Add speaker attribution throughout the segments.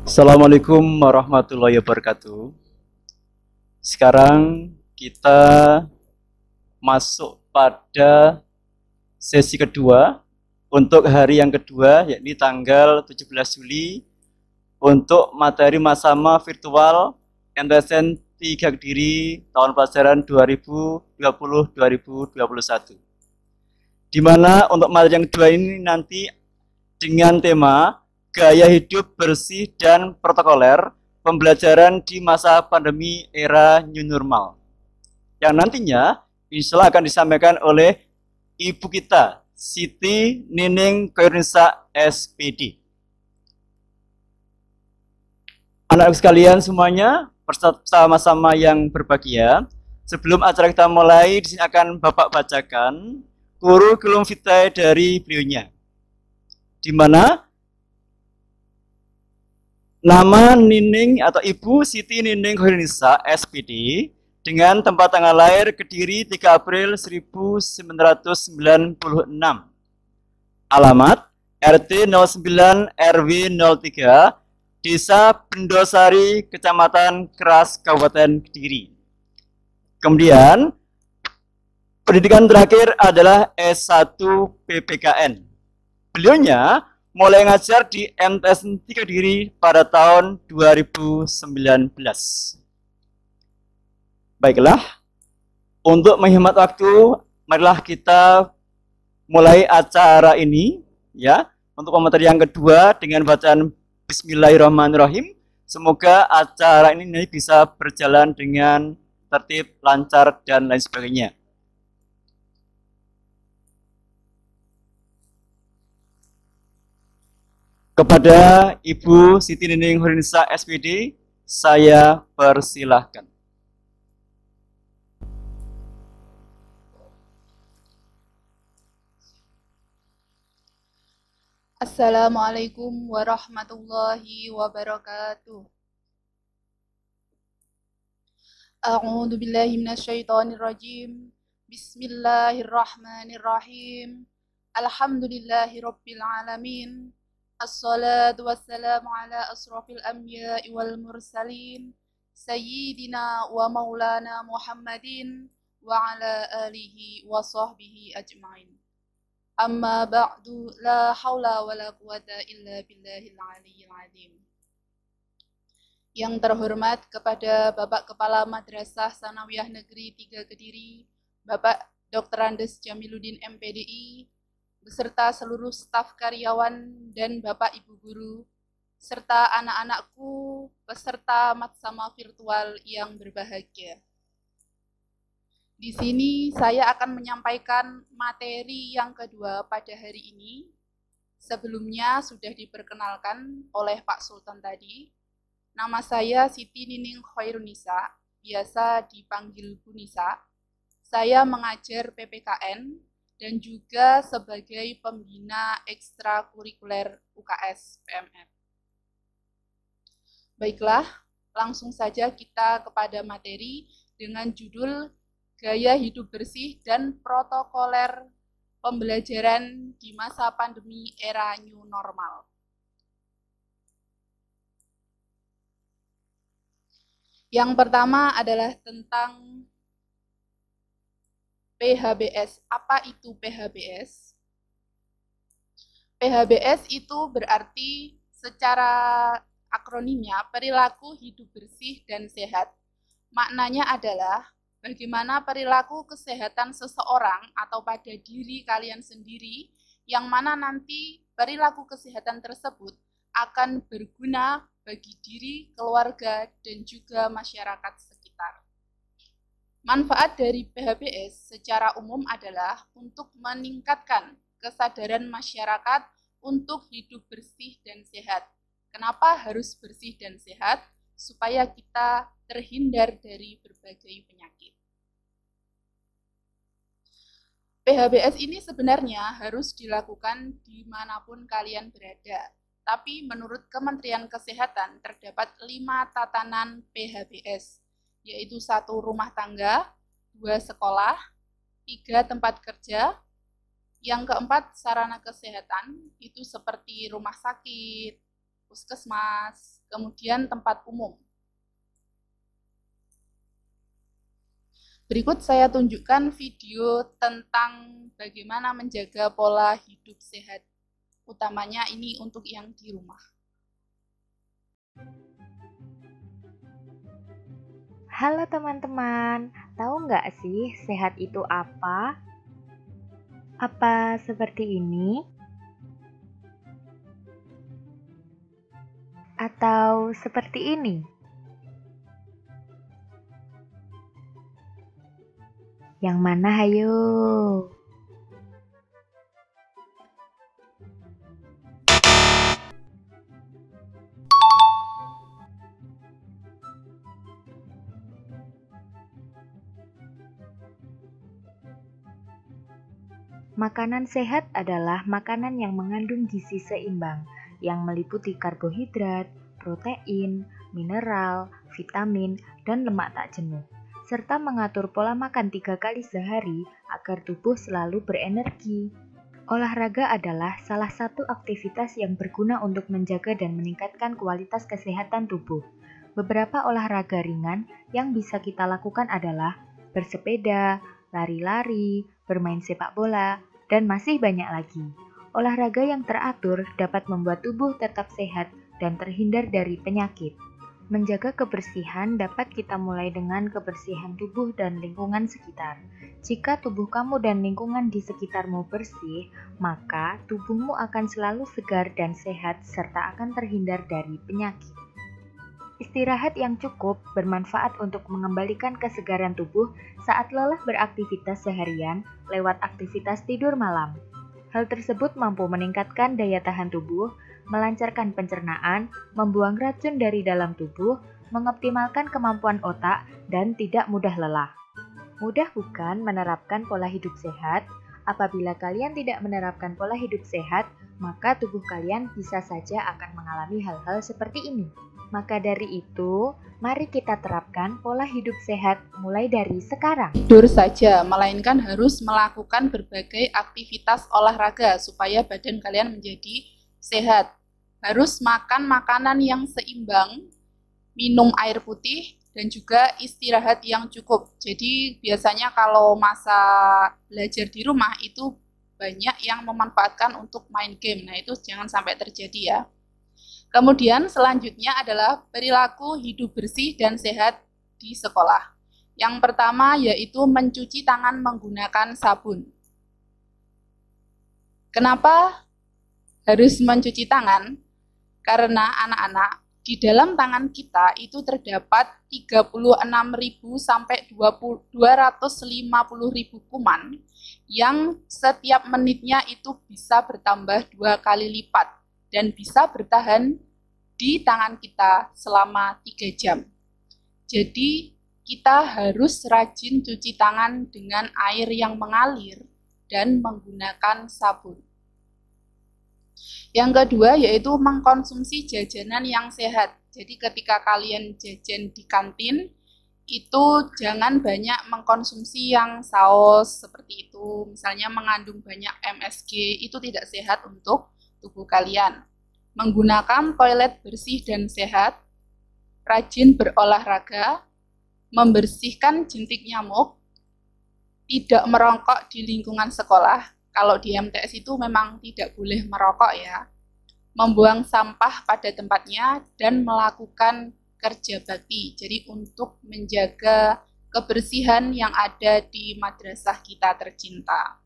Speaker 1: Assalamualaikum warahmatullahi wabarakatuh. Sekarang kita masuk pada sesi kedua untuk hari yang kedua, yakni tanggal 17 Juli untuk materi Masama Virtual MTSN 3 Kediri tahun pelajaran 2020-2021. Di mana untuk materi yang kedua ini nanti dengan tema gaya hidup bersih dan protokoler pembelajaran di masa pandemi era new normal. Yang nantinya insya Allah akan disampaikan oleh ibu kita, Siti Nining Khairunisa SPD. Anak sekalian semuanya, bersama-sama yang berbahagia, sebelum acara kita mulai, di sini akan Bapak bacakan kurikulum vitae dari beliaunya, di mana nama Nining atau Ibu Siti Nining Khairunisa SPD dengan tempat tanggal lahir Kediri 3 April 1996. Alamat RT 09 RW 03 Desa Bendosari, Kecamatan Keras, Kabupaten Kediri. Kemudian pendidikan terakhir adalah S1 PPKN. Beliaunya mulai ngajar di MTSN 3 Kediri pada tahun 2019. Baiklah, untuk menghemat waktu, marilah kita mulai acara ini ya. Untuk pemateri yang kedua dengan bacaan Bismillahirrahmanirrahim. Semoga acara ini bisa berjalan dengan tertib, lancar, dan lain sebagainya. Kepada Ibu Siti Nining Khairunisa SPD, saya persilahkan.
Speaker 2: Assalamualaikum warahmatullahi wabarakatuh. A'udzu billahi minasyaitonir rajim. Bismillahirrahmanirrahim. Alhamdulillahirabbil alamin. Assalatu wassalamu ala asrofil anbiya'i wal mursalin. Sayyidina wa maulana Muhammadin wa ala alihi wa sahbihi ajma'in. Amma ba'du, la haula wa la quwata illa billahil aliyyil azim. Yang terhormat kepada Bapak Kepala Madrasah Sanawiyah Negeri 3 Kediri, Bapak Dr. Andes Jamiluddin MPDI, beserta seluruh staf karyawan dan Bapak Ibu Guru, serta anak-anakku peserta Matsama virtual yang berbahagia. Di sini saya akan menyampaikan materi yang kedua pada hari ini. Sebelumnya sudah diperkenalkan oleh Pak Sultan tadi. Nama saya Siti Nining Khairunisa, biasa dipanggil Bu Nisa. Saya mengajar PPKN dan juga sebagai pembina ekstrakurikuler UKS PMR. Baiklah, langsung saja kita kepada materi dengan judul Gaya hidup bersih dan protokoler pembelajaran di masa pandemi era new normal. Yang pertama adalah tentang PHBS. Apa itu PHBS? PHBS itu berarti secara akronimnya perilaku hidup bersih dan sehat. Maknanya adalah bagaimana perilaku kesehatan seseorang atau pada diri kalian sendiri, yang mana nanti perilaku kesehatan tersebut akan berguna bagi diri, keluarga, dan juga masyarakat sekitar. Manfaat dari PHBS secara umum adalah untuk meningkatkan kesadaran masyarakat untuk hidup bersih dan sehat. Kenapa harus bersih dan sehat? Supaya kita terhindar dari berbagai penyakit. PHBS ini sebenarnya harus dilakukan dimanapun kalian berada. Tapi menurut Kementerian Kesehatan terdapat 5 tatanan PHBS, yaitu 1 rumah tangga, 2 sekolah, 3 tempat kerja, yang keempat sarana kesehatan, itu seperti rumah sakit, puskesmas, kemudian tempat umum. Berikut saya tunjukkan video tentang bagaimana menjaga pola hidup sehat, utamanya ini untuk yang di rumah.
Speaker 3: Halo teman-teman, tahu nggak sih sehat itu apa? Apa seperti ini? Atau seperti ini? Yang mana hayo? Makanan sehat adalah makanan yang mengandung gizi seimbang, yang meliputi karbohidrat, protein, mineral, vitamin, dan lemak tak jenuh, serta mengatur pola makan 3 kali sehari agar tubuh selalu berenergi. Olahraga adalah salah satu aktivitas yang berguna untuk menjaga dan meningkatkan kualitas kesehatan tubuh. Beberapa olahraga ringan yang bisa kita lakukan adalah bersepeda, lari-lari, bermain sepak bola, dan masih banyak lagi. Olahraga yang teratur dapat membuat tubuh tetap sehat dan terhindar dari penyakit. Menjaga kebersihan dapat kita mulai dengan kebersihan tubuh dan lingkungan sekitar. Jika tubuh kamu dan lingkungan di sekitarmu bersih, maka tubuhmu akan selalu segar dan sehat serta akan terhindar dari penyakit. Istirahat yang cukup bermanfaat untuk mengembalikan kesegaran tubuh saat lelah beraktivitas seharian lewat aktivitas tidur malam. Hal tersebut mampu meningkatkan daya tahan tubuh, melancarkan pencernaan, membuang racun dari dalam tubuh, mengoptimalkan kemampuan otak, dan tidak mudah lelah. Mudah bukan menerapkan pola hidup sehat? Apabila kalian tidak menerapkan pola hidup sehat, maka tubuh kalian bisa saja akan mengalami hal-hal seperti ini. Maka dari itu, mari kita terapkan pola hidup sehat mulai dari sekarang.
Speaker 2: Tidur saja, melainkan harus melakukan berbagai aktivitas olahraga supaya badan kalian menjadi sehat. Harus makan makanan yang seimbang, minum air putih, dan juga istirahat yang cukup. Jadi biasanya kalau masa belajar di rumah itu banyak yang memanfaatkan untuk main game. Nah itu jangan sampai terjadi ya. Kemudian selanjutnya adalah perilaku hidup bersih dan sehat di sekolah. Yang pertama yaitu mencuci tangan menggunakan sabun. Kenapa harus mencuci tangan? Karena anak-anak, di dalam tangan kita itu terdapat 36.000 sampai 250.000 kuman yang setiap menitnya itu bisa bertambah 2 kali lipat. Dan bisa bertahan di tangan kita selama 3 jam. Jadi kita harus rajin cuci tangan dengan air yang mengalir dan menggunakan sabun. Yang kedua yaitu mengkonsumsi jajanan yang sehat. Jadi ketika kalian jajan di kantin, itu jangan banyak mengkonsumsi yang saus seperti itu. Misalnya mengandung banyak MSG, itu tidak sehat untuk tubuh kalian. Menggunakan toilet bersih dan sehat, rajin berolahraga, membersihkan jentik nyamuk, tidak merokok di lingkungan sekolah. Kalau di MTS itu memang tidak boleh merokok ya. Membuang sampah pada tempatnya dan melakukan kerja bakti. Jadi untuk menjaga kebersihan yang ada di madrasah kita tercinta.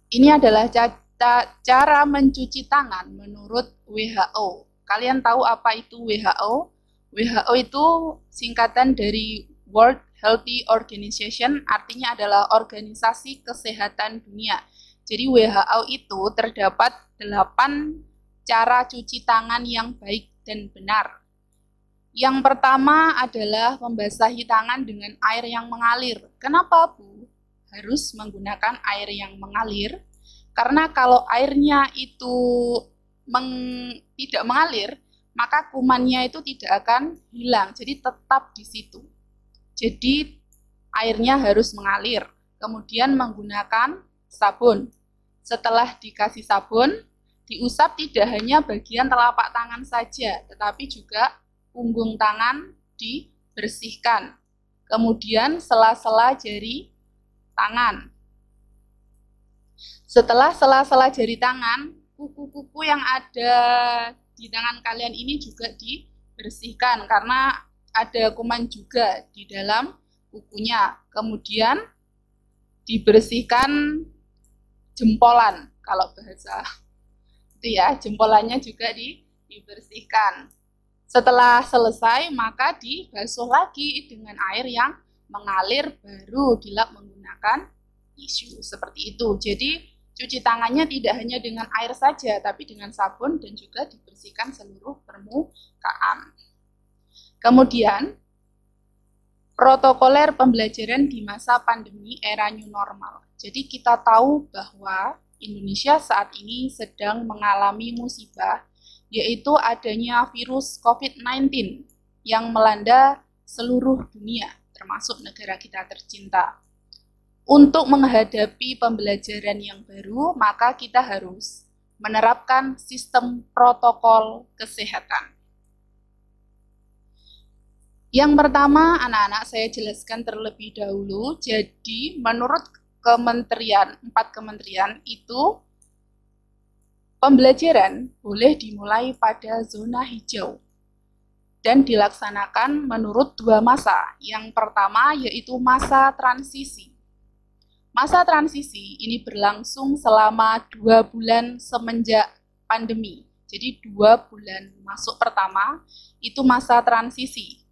Speaker 2: Ini adalah cara mencuci tangan menurut WHO. Kalian tahu apa itu WHO? WHO itu singkatan dari World Healthy Organization, artinya adalah Organisasi Kesehatan Dunia. Jadi WHO itu terdapat 8 cara cuci tangan yang baik dan benar. Yang pertama adalah membasahi tangan dengan air yang mengalir. Kenapa, Bu? Harus menggunakan air yang mengalir, karena kalau airnya itu tidak mengalir, maka kumannya itu tidak akan hilang, jadi tetap di situ. Jadi airnya harus mengalir. Kemudian menggunakan sabun. Setelah dikasih sabun, Diusap tidak hanya bagian telapak tangan saja, tetapi juga punggung tangan dibersihkan. Kemudian sela-sela jari tangan. Setelah sela-sela jari tangan, kuku-kuku yang ada di tangan kalian ini juga dibersihkan karena ada kuman juga di dalam kukunya. Kemudian dibersihkan jempolan, kalau bahasa itu ya, jempolannya juga dibersihkan. Setelah selesai, maka dibasuh lagi dengan air yang mengalir, baru dilap menggunakan tisu, seperti itu. Jadi cuci tangannya tidak hanya dengan air saja, tapi dengan sabun dan juga dibersihkan seluruh permukaan. Kemudian, protokoler pembelajaran di masa pandemi era new normal. Jadi kita tahu bahwa Indonesia saat ini sedang mengalami musibah, yaitu adanya virus COVID-19 yang melanda seluruh dunia, termasuk negara kita tercinta. Untuk menghadapi pembelajaran yang baru, maka kita harus menerapkan sistem protokol kesehatan. Yang pertama, anak-anak saya jelaskan terlebih dahulu. Jadi, menurut kementerian, 4 kementerian itu, pembelajaran boleh dimulai pada zona hijau dan dilaksanakan menurut 2 masa. Yang pertama yaitu masa transisi. Masa transisi ini berlangsung selama 2 bulan semenjak pandemi. Jadi 2 bulan masuk pertama itu masa transisi.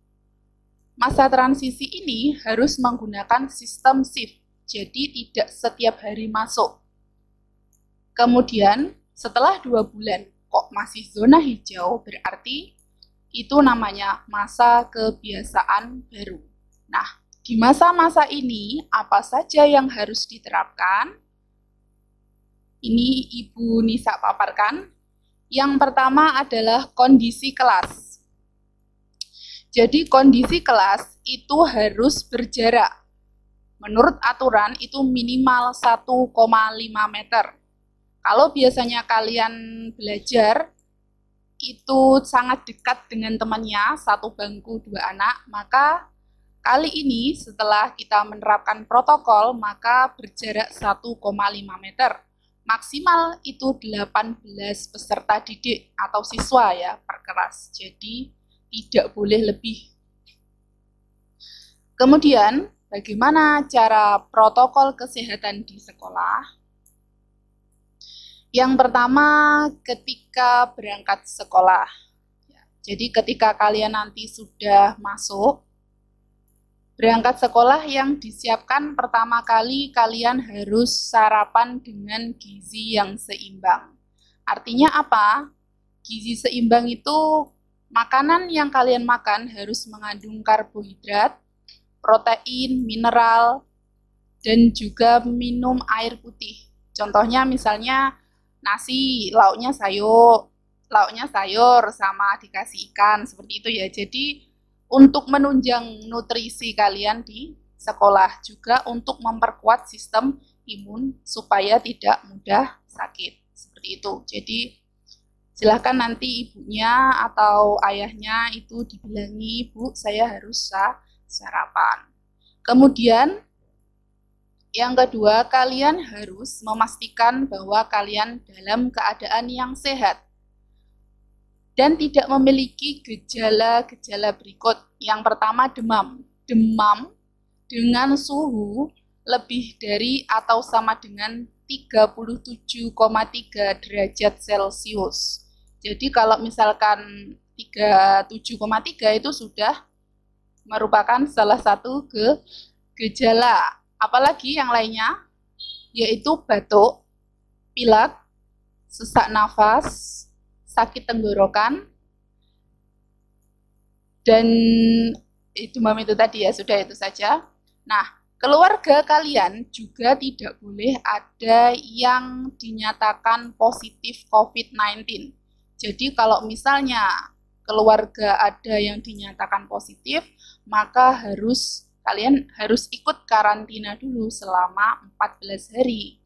Speaker 2: Masa transisi ini harus menggunakan sistem shift, jadi tidak setiap hari masuk. Kemudian setelah 2 bulan kok masih zona hijau, berarti itu namanya masa kebiasaan baru. Nah, di masa-masa ini apa saja yang harus diterapkan? Ini Ibu Nisa paparkan. Yang pertama adalah kondisi kelas. Jadi kondisi kelas itu harus berjarak. Menurut aturan itu minimal 1,5 meter. Kalau biasanya kalian belajar itu sangat dekat dengan temannya, 1 bangku 2 anak, maka kali ini setelah kita menerapkan protokol, maka berjarak 1,5 meter. Maksimal itu 18 peserta didik atau siswa ya per kelas. Jadi tidak boleh lebih. Kemudian, bagaimana cara protokol kesehatan di sekolah? Yang pertama, ketika berangkat sekolah. Jadi ketika kalian nanti sudah masuk, berangkat sekolah yang disiapkan pertama kali kalian harus sarapan dengan gizi yang seimbang. Artinya apa? Gizi seimbang itu makanan yang kalian makan harus mengandung karbohidrat, protein, mineral, dan juga minum air putih. Contohnya misalnya nasi, lauknya sayur sama dikasih ikan, seperti itu ya. Jadi untuk menunjang nutrisi kalian di sekolah, juga untuk memperkuat sistem imun supaya tidak mudah sakit, seperti itu. Jadi silahkan nanti ibunya atau ayahnya itu dibilangi, Bu, saya harus sarapan. Kemudian, yang kedua, kalian harus memastikan bahwa kalian dalam keadaan yang sehat dan tidak memiliki gejala-gejala berikut. Yang pertama, demam. Demam dengan suhu lebih dari atau sama dengan 37,3 derajat Celcius. Jadi kalau misalkan 37,3 itu sudah merupakan salah satu gejala. Apalagi yang lainnya, yaitu batuk, pilek, sesak nafas, sakit tenggorokan, dan demam itu tadi ya, sudah itu saja. Nah, keluarga kalian juga tidak boleh ada yang dinyatakan positif COVID-19. Jadi kalau misalnya keluarga ada yang dinyatakan positif, maka kalian harus ikut karantina dulu selama 14 hari.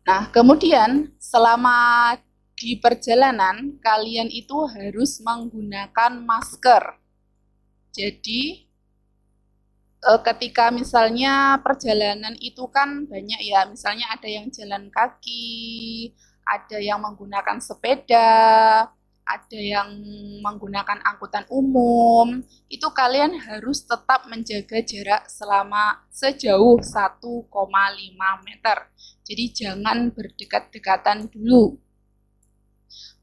Speaker 2: Nah, kemudian selama di perjalanan kalian itu harus menggunakan masker. Jadi ketika misalnya perjalanan itu kan banyak ya, misalnya ada yang jalan kaki, ada yang menggunakan sepeda, ada yang menggunakan angkutan umum, itu kalian harus tetap menjaga jarak selama sejauh 1,5 meter. Jadi jangan berdekat-dekatan dulu.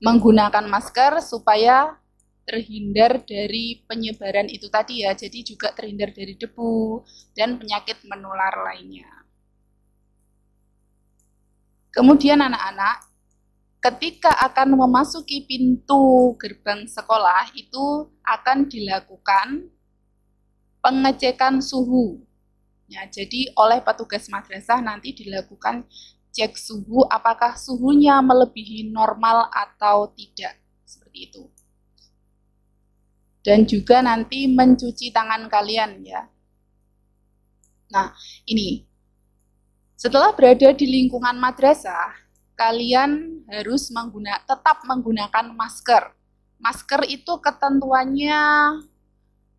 Speaker 2: Menggunakan masker supaya terhindar dari penyebaran itu tadi ya, jadi juga terhindar dari debu dan penyakit menular lainnya. Kemudian anak-anak, ketika akan memasuki pintu gerbang sekolah itu akan dilakukan pengecekan suhu. Ya, jadi oleh petugas madrasah nanti dilakukan cek suhu apakah suhunya melebihi normal atau tidak, seperti itu. Dan juga nanti mencuci tangan kalian ya. Nah, ini setelah berada di lingkungan madrasah, kalian harus tetap menggunakan masker. Masker itu ketentuannya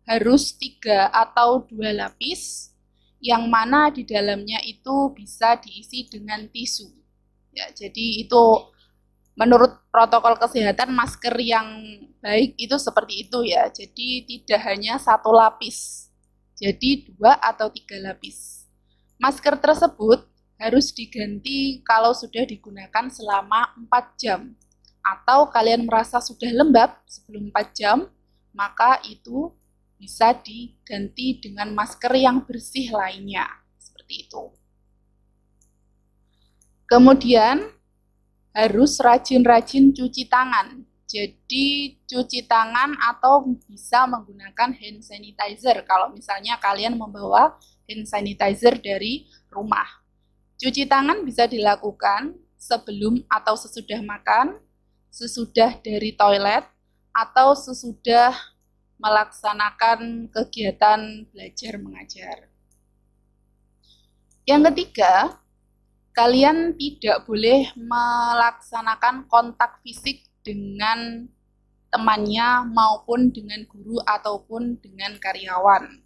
Speaker 2: harus 3 atau 2 lapis, yang mana di dalamnya itu bisa diisi dengan tisu. Ya, jadi itu menurut protokol kesehatan masker yang baik itu seperti itu ya. Jadi tidak hanya 1 lapis, jadi 2 atau 3 lapis. Masker tersebut harus diganti kalau sudah digunakan selama 4 jam. Atau kalian merasa sudah lembab sebelum 4 jam, maka itu bisa diganti dengan masker yang bersih lainnya. Seperti itu. Kemudian harus rajin-rajin cuci tangan. Jadi cuci tangan atau bisa menggunakan hand sanitizer kalau misalnya kalian membawa hand sanitizer dari rumah. Cuci tangan bisa dilakukan sebelum atau sesudah makan, sesudah dari toilet, atau sesudah melaksanakan kegiatan belajar mengajar. Yang ketiga, kalian tidak boleh melaksanakan kontak fisik dengan temannya maupun dengan guru ataupun dengan karyawan.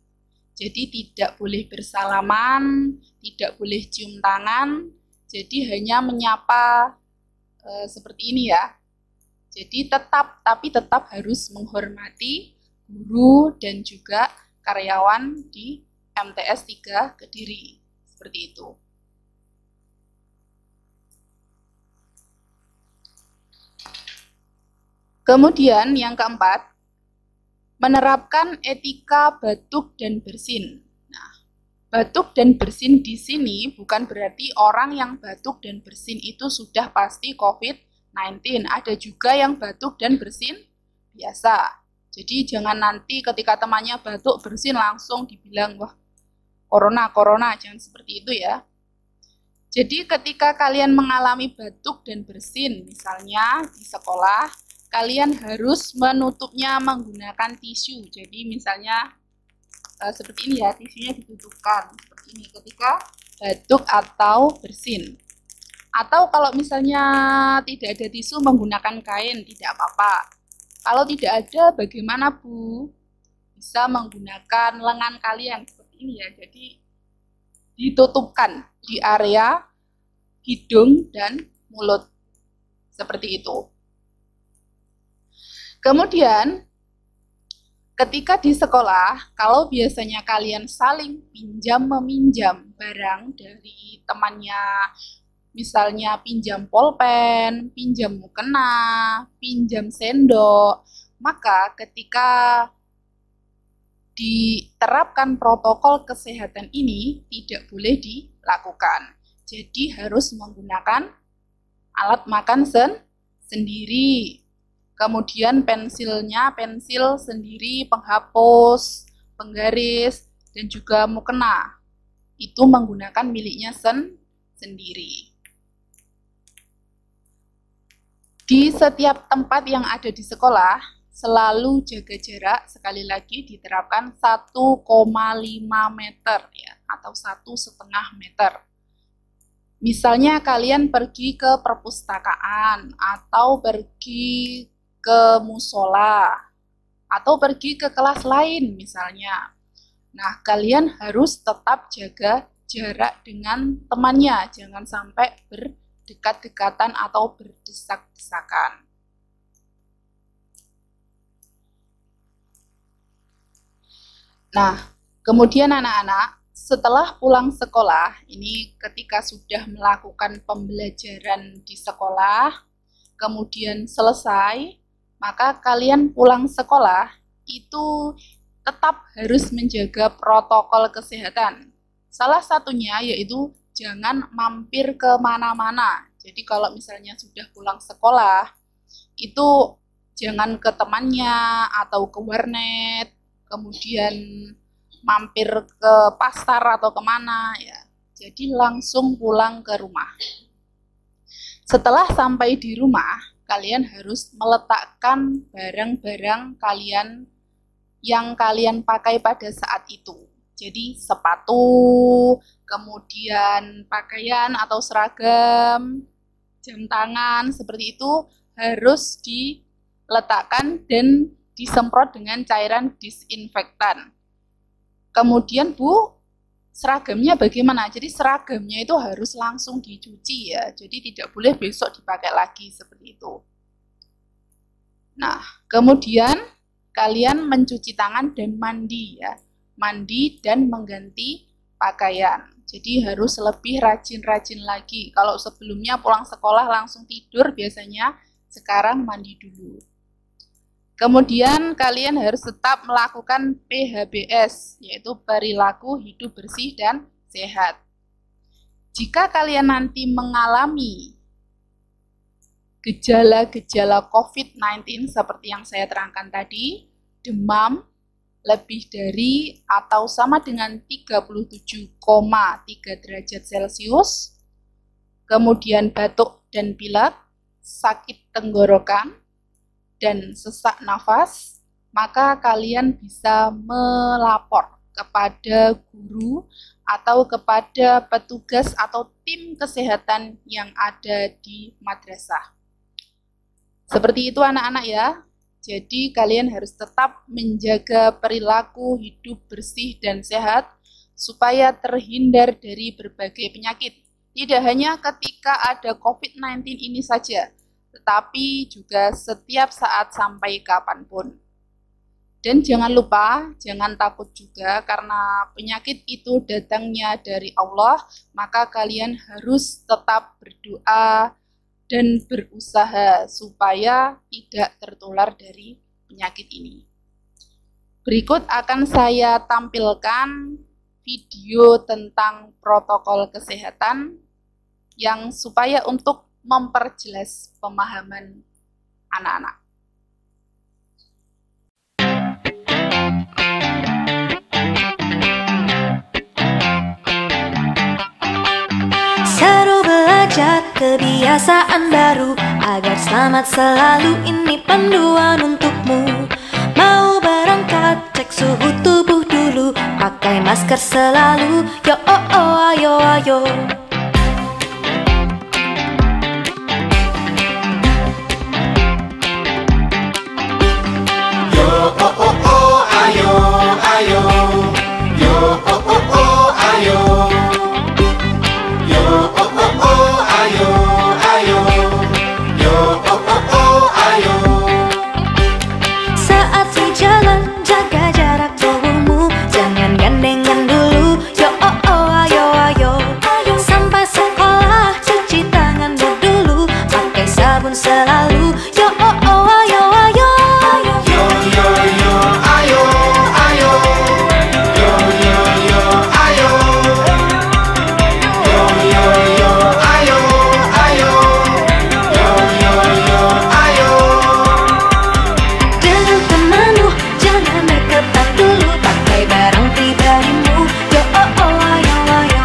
Speaker 2: Jadi tidak boleh bersalaman, tidak boleh cium tangan, jadi hanya menyapa seperti ini ya. Jadi tetap harus menghormati guru dan juga karyawan di MTS 3 Kediri. Seperti itu. Kemudian yang keempat, menerapkan etika batuk dan bersin. Nah, batuk dan bersin di sini bukan berarti orang yang batuk dan bersin itu sudah pasti COVID-19. Ada juga yang batuk dan bersin biasa. Jadi jangan nanti ketika temannya batuk bersin langsung dibilang, wah corona, jangan seperti itu ya. Jadi ketika kalian mengalami batuk dan bersin, misalnya di sekolah, kalian harus menutupnya menggunakan tisu. Jadi misalnya seperti ini ya, tisunya ditutupkan seperti ini ketika batuk atau bersin. Atau kalau misalnya tidak ada tisu menggunakan kain, tidak apa-apa. Kalau tidak ada, bagaimana Bu? Bisa menggunakan lengan kalian seperti ini ya. Jadi ditutupkan di area hidung dan mulut seperti itu. Kemudian ketika di sekolah, kalau biasanya kalian saling pinjam-meminjam barang dari temannya, misalnya pinjam pulpen, pinjam mukena, pinjam sendok, maka ketika diterapkan protokol kesehatan ini tidak boleh dilakukan. Jadi harus menggunakan alat makan sendiri. Kemudian pensilnya, pensil sendiri, penghapus, penggaris, dan juga mukena. Itu menggunakan miliknya sendiri. Di setiap tempat yang ada di sekolah, selalu jaga jarak, sekali lagi diterapkan 1,5 meter ya, atau 1,5 meter. Misalnya kalian pergi ke perpustakaan, atau pergi ke musola, atau pergi ke kelas lain misalnya. Nah, kalian harus tetap jaga jarak dengan temannya, jangan sampai berdekat-dekatan atau berdesak-desakan. Nah, kemudian anak-anak, setelah pulang sekolah, ini ketika sudah melakukan pembelajaran di sekolah, kemudian selesai, maka kalian pulang sekolah itu tetap harus menjaga protokol kesehatan. Salah satunya yaitu jangan mampir kemana-mana. Jadi kalau misalnya sudah pulang sekolah, itu jangan ke temannya atau ke warnet, kemudian mampir ke pasar atau kemana ya. Jadi langsung pulang ke rumah. Setelah sampai di rumah, kalian harus meletakkan barang-barang kalian yang kalian pakai pada saat itu. Jadi sepatu, kemudian pakaian atau seragam, jam tangan, seperti itu harus diletakkan dan disemprot dengan cairan disinfektan. Kemudian Bu, seragamnya bagaimana? Jadi seragamnya itu harus langsung dicuci ya. Jadi tidak boleh besok dipakai lagi seperti itu. Nah, kemudian kalian mencuci tangan dan mandi ya. Mandi dan mengganti pakaian. Jadi harus lebih rajin-rajin lagi. Kalau sebelumnya pulang sekolah langsung tidur biasanya, sekarang mandi dulu. Kemudian kalian harus tetap melakukan PHBS, yaitu perilaku hidup bersih dan sehat. Jika kalian nanti mengalami gejala-gejala COVID-19 seperti yang saya terangkan tadi, demam lebih dari atau sama dengan 37,3 derajat Celcius, kemudian batuk dan pilek, sakit tenggorokan, dan sesak nafas, maka kalian bisa melapor kepada guru atau kepada petugas atau tim kesehatan yang ada di madrasah. Seperti itu anak-anak ya. Jadi kalian harus tetap menjaga perilaku hidup bersih dan sehat supaya terhindar dari berbagai penyakit. Tidak hanya ketika ada COVID-19 ini saja, tetapi juga setiap saat sampai kapanpun. Dan jangan lupa, jangan takut juga karena penyakit itu datangnya dari Allah, maka kalian harus tetap berdoa dan berusaha supaya tidak tertular dari penyakit ini. Berikut akan saya tampilkan video tentang protokol kesehatan yang supaya untuk memperjelas pemahaman anak-anak.
Speaker 4: Seru belajar kebiasaan baru agar selamat selalu, ini panduan untukmu. Mau berangkat cek suhu tubuh dulu, pakai masker selalu, yo oh oh ayo ayo. Selalu yo oh oh ayo ayo yo yo yo ayo ayo yo yo yo ayo yo yo yo ayo ayo yo yo yo ayo. Dengan temanmu jangan deketan dulu, pakai barang pribadimu, yo oh oh ayo ayo.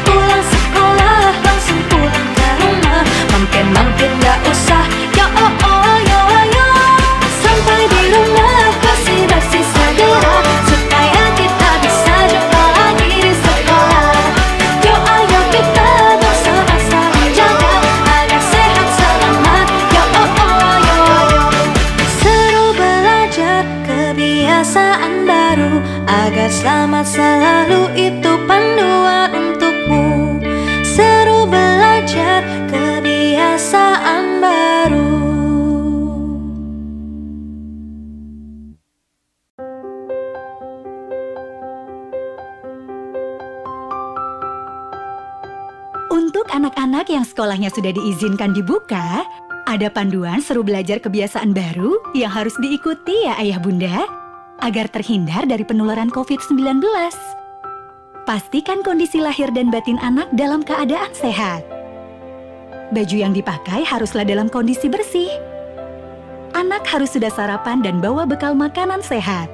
Speaker 4: Pulang sekolah langsung pulang ke rumah, mampir-mampir gak usah, yo oh selamat selalu itu panduan untukmu. Seru belajar kebiasaan baru.
Speaker 5: Untuk anak-anak yang sekolahnya sudah diizinkan dibuka, ada panduan seru belajar kebiasaan baru yang harus diikuti ya ayah bunda, agar terhindar dari penularan COVID-19. Pastikan kondisi lahir dan batin anak dalam keadaan sehat. Baju yang dipakai haruslah dalam kondisi bersih. Anak harus sudah sarapan dan bawa bekal makanan sehat.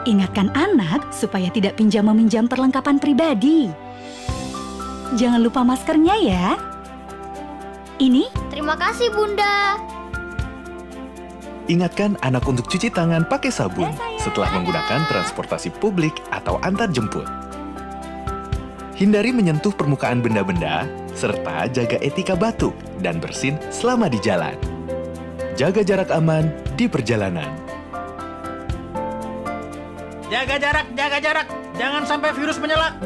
Speaker 5: Ingatkan anak supaya tidak pinjam-meminjam perlengkapan pribadi. Jangan lupa maskernya ya. Ini
Speaker 6: Terima kasih, Bunda.
Speaker 7: Ingatkan anak untuk cuci tangan pakai sabun setelah menggunakan transportasi publik atau antar jemput. Hindari menyentuh permukaan benda-benda, serta jaga etika batuk dan bersin selama di jalan. Jaga jarak aman di perjalanan.
Speaker 8: Jaga jarak. Jangan sampai virus menyelak.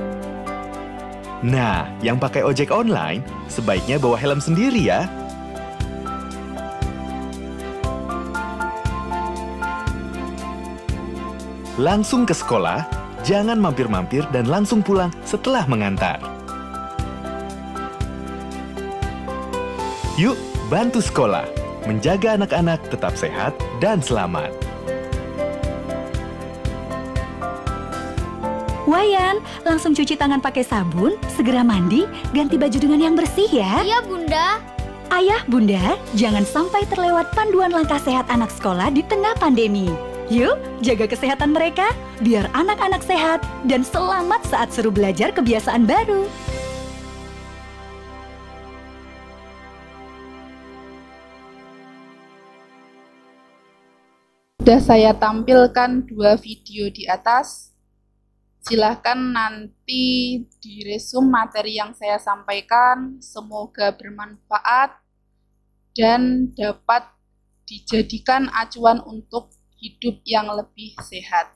Speaker 7: Nah, yang pakai ojek online, sebaiknya bawa helm sendiri ya. Langsung ke sekolah, jangan mampir-mampir dan langsung pulang setelah mengantar. Yuk, bantu sekolah, menjaga anak-anak tetap sehat dan selamat.
Speaker 5: Wayan, langsung cuci tangan pakai sabun, segera mandi, ganti baju dengan yang bersih ya.
Speaker 6: Iya, Bunda.
Speaker 5: Ayah, bunda, jangan sampai terlewat panduan langkah sehat anak sekolah di tengah pandemi. Yuk, jaga kesehatan mereka, biar anak-anak sehat dan selamat saat seru belajar kebiasaan baru.
Speaker 2: Sudah saya tampilkan 2 video di atas. Silahkan nanti diresum materi yang saya sampaikan. Semoga bermanfaat dan dapat dijadikan acuan untuk hidup yang lebih sehat.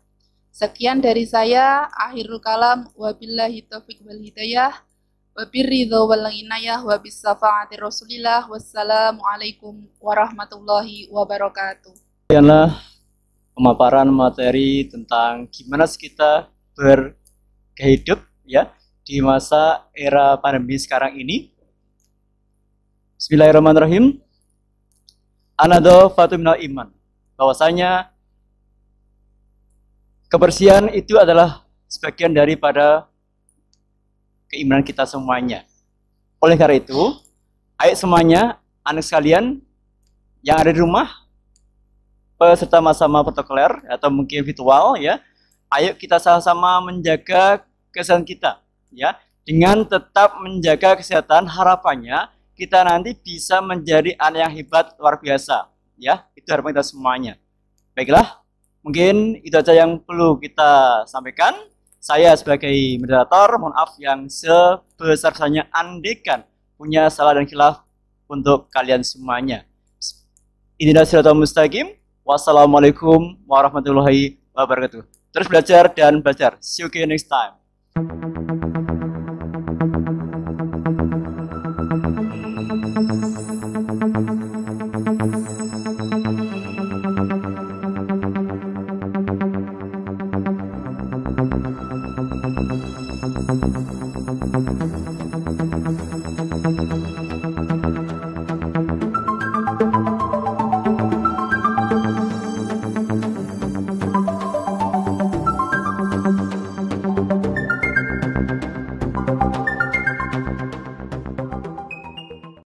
Speaker 2: Sekian dari saya. Akhirul kalam. Wabillahi taufiq wal hidayah. Wabirridha wal inayah. Wabissafaati rasulillah. Wassalamualaikum warahmatullahi wabarakatuh.
Speaker 1: Sekianlah pemaparan materi tentang gimana sih kita berkehidup ya di masa era pandemi sekarang ini. Bismillahirrahmanirrahim. Anadhafatu minal iman. Bahwasanya kebersihan itu adalah sebagian daripada keimanan kita semuanya. Oleh karena itu, ayo semuanya, anak sekalian yang ada di rumah, peserta sama-sama protokoler atau mungkin virtual ya, ayo kita sama-sama menjaga kesehatan kita ya, dengan tetap menjaga kesehatan. Harapannya kita nanti bisa menjadi anak yang hebat luar biasa ya, itu harapan kita semuanya. Baiklah, mungkin itu saja yang perlu kita sampaikan. Saya sebagai moderator mohon maaf yang sebesar-besarnya andaikan punya salah dan khilaf untuk kalian semuanya. Inilah Shiratal Mustaqim. Wassalamualaikum warahmatullahi wabarakatuh. Terus belajar dan belajar. See you again next time.